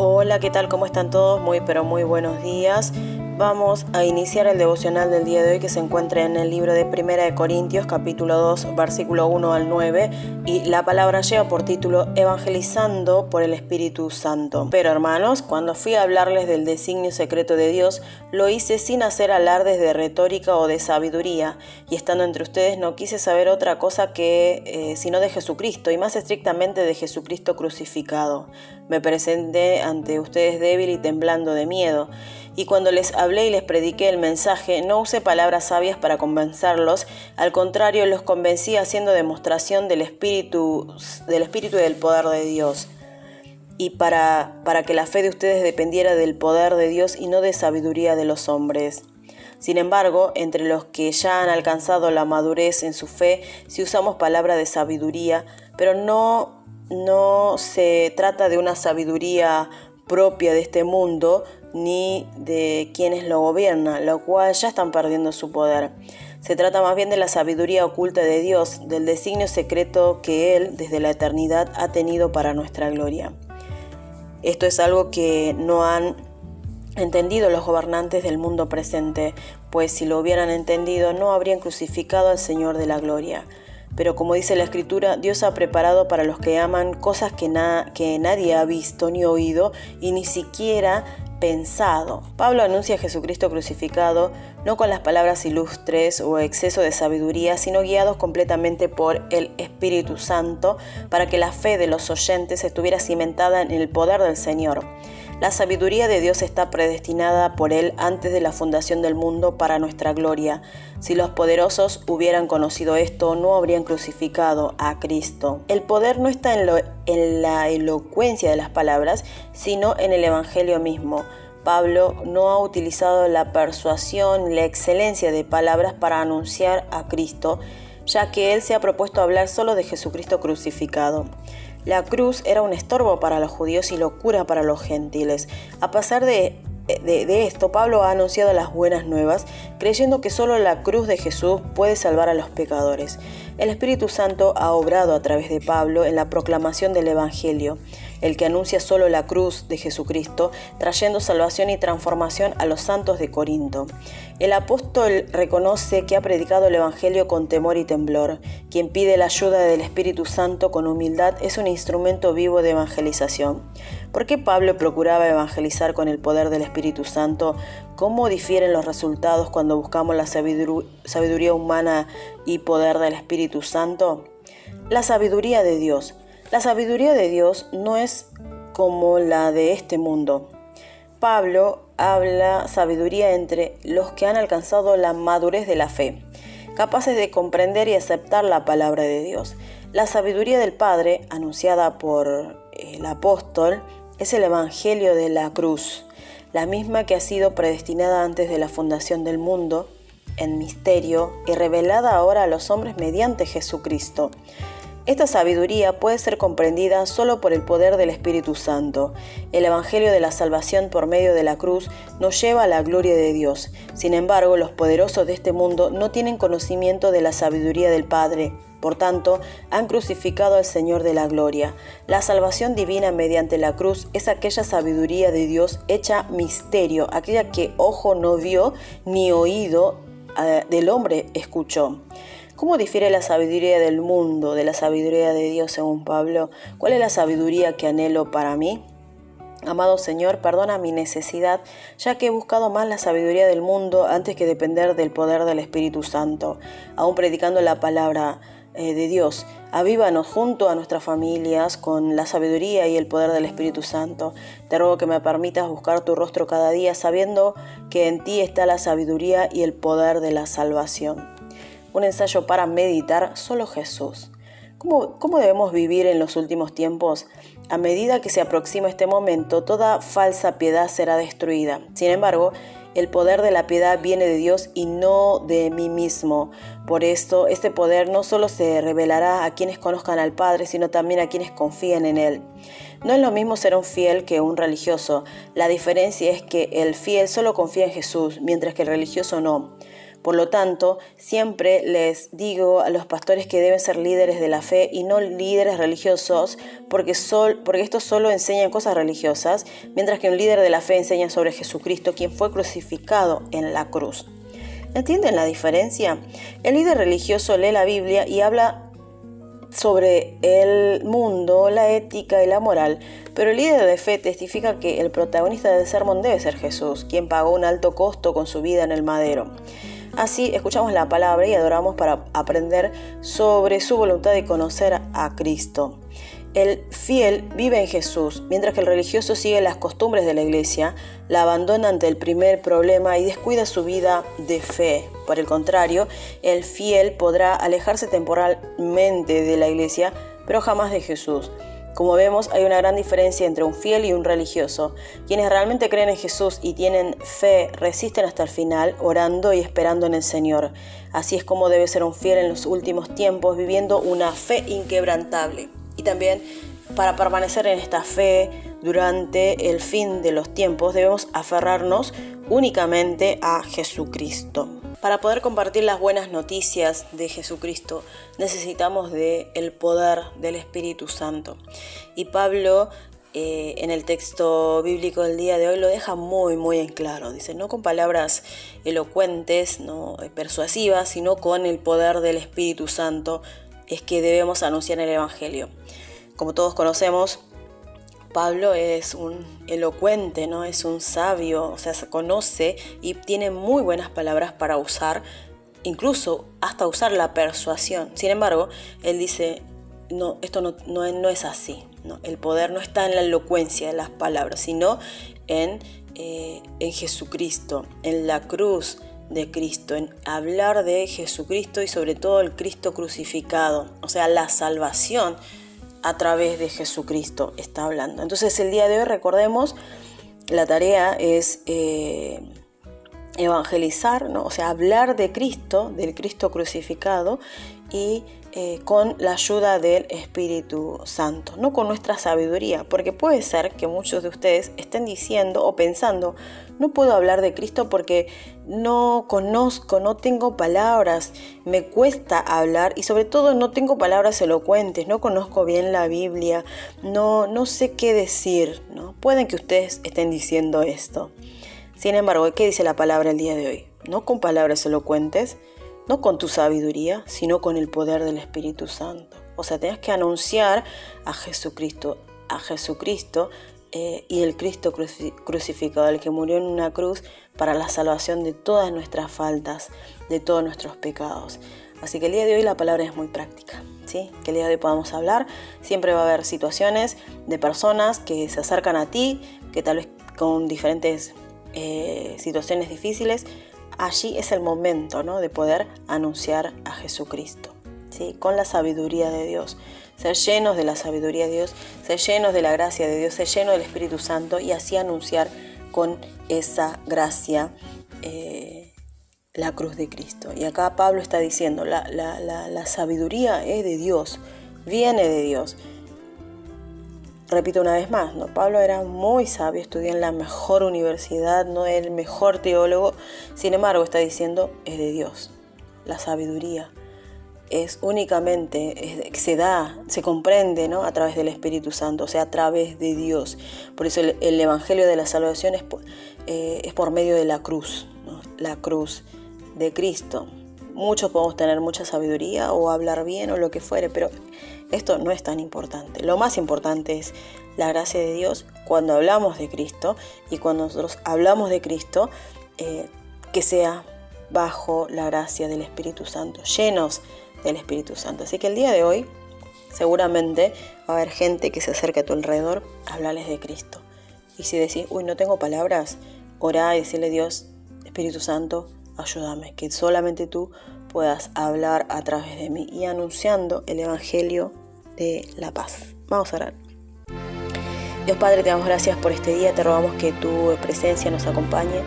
Hola, ¿qué tal? ¿Cómo están todos? Muy buenos días. Vamos a iniciar el devocional del día de hoy que se encuentra en el libro de Primera de Corintios, capítulo 2, versículo 1 al 9, y la palabra lleva por título Evangelizando por el Espíritu Santo. Pero hermanos, cuando fui a hablarles del designio secreto de Dios, lo hice sin hacer alardes de retórica o de sabiduría, y estando entre ustedes no quise saber otra cosa sino de Jesucristo, y más estrictamente de Jesucristo crucificado. Me presenté ante ustedes débil y temblando de miedo, y cuando les hablé y les prediqué el mensaje, no usé palabras sabias para convencerlos, al contrario, los convencí haciendo demostración del Espíritu y del poder de Dios, y para que la fe de ustedes dependiera del poder de Dios y no de sabiduría de los hombres. Sin embargo, entre los que ya han alcanzado la madurez en su fe, si usamos palabra de sabiduría, pero no se trata de una sabiduría propia de este mundo, ni de quienes lo gobiernan, lo cual ya están perdiendo su poder. Se trata más bien de la sabiduría oculta de Dios, del designio secreto que Él, desde la eternidad, ha tenido para nuestra gloria. Esto es algo que no han entendido los gobernantes del mundo presente, pues si lo hubieran entendido no habrían crucificado al Señor de la gloria. Pero como dice la Escritura, Dios ha preparado para los que aman cosas que nadie ha visto ni oído y ni siquiera pensado. Pablo anuncia a Jesucristo crucificado, no con las palabras ilustres o exceso de sabiduría, sino guiados completamente por el Espíritu Santo, para que la fe de los oyentes estuviera cimentada en el poder del Señor. La sabiduría de Dios está predestinada por Él antes de la fundación del mundo para nuestra gloria. Si los poderosos hubieran conocido esto, no habrían crucificado a Cristo. El poder no está en la elocuencia de las palabras, sino en el Evangelio mismo. Pablo no ha utilizado la persuasión y la excelencia de palabras para anunciar a Cristo, ya que Él se ha propuesto hablar solo de Jesucristo crucificado. La cruz era un estorbo para los judíos y locura para los gentiles. A pesar de esto, Pablo ha anunciado las buenas nuevas, creyendo que solo la cruz de Jesús puede salvar a los pecadores. El Espíritu Santo ha obrado a través de Pablo en la proclamación del Evangelio, el que anuncia solo la cruz de Jesucristo, trayendo salvación y transformación a los santos de Corinto. El apóstol reconoce que ha predicado el Evangelio con temor y temblor. Quien pide la ayuda del Espíritu Santo con humildad es un instrumento vivo de evangelización. ¿Por qué Pablo procuraba evangelizar con el poder del Espíritu Santo? ¿Cómo difieren los resultados cuando buscamos la sabiduría humana y poder del Espíritu Santo? La sabiduría de Dios. La sabiduría de Dios no es como la de este mundo. Pablo habla sabiduría entre los que han alcanzado la madurez de la fe, capaces de comprender y aceptar la palabra de Dios. La sabiduría del Padre, anunciada por el apóstol, es el Evangelio de la cruz, la misma que ha sido predestinada antes de la fundación del mundo, en misterio y revelada ahora a los hombres mediante Jesucristo. Esta sabiduría puede ser comprendida solo por el poder del Espíritu Santo. El Evangelio de la salvación por medio de la cruz nos lleva a la gloria de Dios. Sin embargo, los poderosos de este mundo no tienen conocimiento de la sabiduría del Padre. Por tanto, han crucificado al Señor de la gloria. La salvación divina mediante la cruz es aquella sabiduría de Dios hecha misterio, aquella que ojo no vio ni oído del hombre escuchó. ¿Cómo difiere la sabiduría del mundo de la sabiduría de Dios según Pablo? ¿Cuál es la sabiduría que anhelo para mí? Amado Señor, perdona mi necesidad, ya que he buscado más la sabiduría del mundo antes que depender del poder del Espíritu Santo. Aún predicando la palabra de Dios, avívanos junto a nuestras familias con la sabiduría y el poder del Espíritu Santo. Te ruego que me permitas buscar tu rostro cada día, sabiendo que en ti está la sabiduría y el poder de la salvación. Un ensayo para meditar, solo Jesús. ¿Cómo debemos vivir en los últimos tiempos? A medida que se aproxima este momento, toda falsa piedad será destruida. Sin embargo, el poder de la piedad viene de Dios y no de mí mismo. Por esto, este poder no solo se revelará a quienes conozcan al Padre, sino también a quienes confíen en Él. No es lo mismo ser un fiel que un religioso. La diferencia es que el fiel solo confía en Jesús, mientras que el religioso no. Por lo tanto, siempre les digo a los pastores que deben ser líderes de la fe y no líderes religiosos, porque estos solo enseñan cosas religiosas, mientras que un líder de la fe enseña sobre Jesucristo, quien fue crucificado en la cruz. ¿Entienden la diferencia? El líder religioso lee la Biblia y habla sobre el mundo, la ética y la moral, pero el líder de fe testifica que el protagonista del sermón debe ser Jesús, quien pagó un alto costo con su vida en el madero. Así escuchamos la palabra y adoramos para aprender sobre su voluntad y conocer a Cristo. El fiel vive en Jesús, mientras que el religioso sigue las costumbres de la iglesia, la abandona ante el primer problema y descuida su vida de fe. Por el contrario, el fiel podrá alejarse temporalmente de la iglesia, pero jamás de Jesús. Como vemos, hay una gran diferencia entre un fiel y un religioso. Quienes realmente creen en Jesús y tienen fe resisten hasta el final, orando y esperando en el Señor. Así es como debe ser un fiel en los últimos tiempos, viviendo una fe inquebrantable. Y también, para permanecer en esta fe durante el fin de los tiempos, debemos aferrarnos únicamente a Jesucristo. Para poder compartir las buenas noticias de Jesucristo, necesitamos del poder del Espíritu Santo. Y Pablo, en el texto bíblico del día de hoy, lo deja muy en claro. Dice, no con palabras elocuentes, no persuasivas, sino con el poder del Espíritu Santo, es que debemos anunciar el Evangelio. Como todos conocemos, Pablo es un elocuente, ¿no? Es un sabio, o sea, se conoce y tiene muy buenas palabras para usar, incluso hasta usar la persuasión. Sin embargo, él dice, no, esto no es así, ¿no? El poder no está en la elocuencia de las palabras, sino en Jesucristo, en la cruz de Cristo, en hablar de Jesucristo y sobre todo el Cristo crucificado, o sea, la salvación a través de Jesucristo está hablando. Entonces el día de hoy, recordemos, la tarea es evangelizar, ¿no? O sea, hablar de Cristo, del Cristo crucificado y con la ayuda del Espíritu Santo, no con nuestra sabiduría, porque puede ser que muchos de ustedes estén diciendo o pensando, no puedo hablar de Cristo porque no conozco, no tengo palabras, me cuesta hablar y sobre todo no tengo palabras elocuentes, no conozco bien la Biblia, no sé qué decir, ¿no? Pueden que ustedes estén diciendo esto. Sin embargo, ¿qué dice la palabra el día de hoy? No con palabras elocuentes, no con tu sabiduría, sino con el poder del Espíritu Santo. O sea, tenés que anunciar a Jesucristo y el Cristo crucificado, el que murió en una cruz para la salvación de todas nuestras faltas, de todos nuestros pecados. Así que el día de hoy la palabra es muy práctica, ¿sí? Que el día de hoy podamos hablar. Siempre va a haber situaciones de personas que se acercan a ti, que tal vez con diferentes situaciones difíciles. Allí es el momento, ¿no? De poder anunciar a Jesucristo, ¿sí? Con la sabiduría de Dios. Ser llenos de la sabiduría de Dios, ser llenos de la gracia de Dios, ser llenos del Espíritu Santo y así anunciar con esa gracia la cruz de Cristo. Y acá Pablo está diciendo, la sabiduría es de Dios, viene de Dios. Repito una vez más, ¿no? Pablo era muy sabio, estudió en la mejor universidad, no el mejor teólogo. Sin embargo, está diciendo, es de Dios. La sabiduría es únicamente, se comprende, ¿no? A través del Espíritu Santo, o sea, a través de Dios. Por eso el Evangelio de la salvación es por medio de la cruz, ¿no? La cruz de Cristo. Muchos podemos tener mucha sabiduría o hablar bien o lo que fuere, pero esto no es tan importante. Lo más importante es la gracia de Dios cuando hablamos de Cristo, y cuando nosotros hablamos de Cristo, que sea bajo la gracia del Espíritu Santo, llenos del Espíritu Santo. Así que el día de hoy seguramente va a haber gente que se acerque a tu alrededor a hablarles de Cristo. Y si decís, no tengo palabras, orá y decirle a Dios, Espíritu Santo, ayúdame, que solamente tú puedas hablar a través de mí y anunciando el Evangelio de la paz. Vamos a orar. Dios Padre, te damos gracias por este día, te rogamos que tu presencia nos acompañe.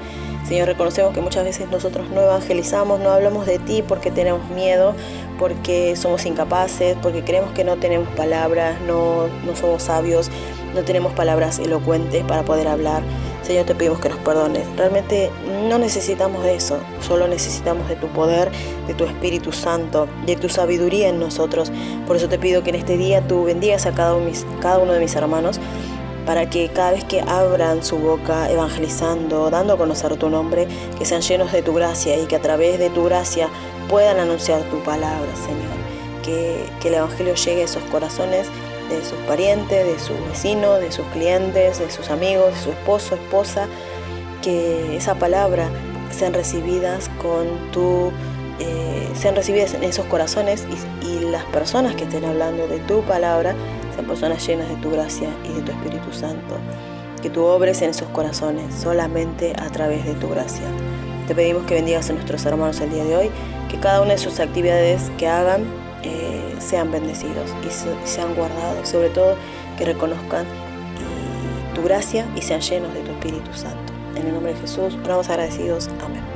Señor, reconocemos que muchas veces nosotros no evangelizamos, no hablamos de ti porque tenemos miedo, porque somos incapaces, porque creemos que no tenemos palabras, no somos sabios, no tenemos palabras elocuentes para poder hablar. Señor, te pedimos que nos perdones. Realmente no necesitamos de eso, solo necesitamos de tu poder, de tu Espíritu Santo, de tu sabiduría en nosotros. Por eso te pido que en este día tú bendigas a cada uno de mis hermanos, para que cada vez que abran su boca evangelizando, dando a conocer tu nombre, que sean llenos de tu gracia y que a través de tu gracia puedan anunciar tu palabra, Señor. Que el Evangelio llegue a esos corazones de sus parientes, de sus vecinos, de sus clientes, de sus amigos, de su esposo, esposa, que esa palabra sean recibidas sean recibidas en esos corazones y las personas que estén hablando de tu palabra sean personas llenas de tu gracia y de tu Espíritu Santo. Que tú obres en esos corazones solamente a través de tu gracia. Te pedimos que bendigas a nuestros hermanos el día de hoy, que cada una de sus actividades que hagan sean bendecidos y sean guardados, sobre todo que reconozcan tu gracia y sean llenos de tu Espíritu Santo. En el nombre de Jesús, oramos agradecidos. Amén.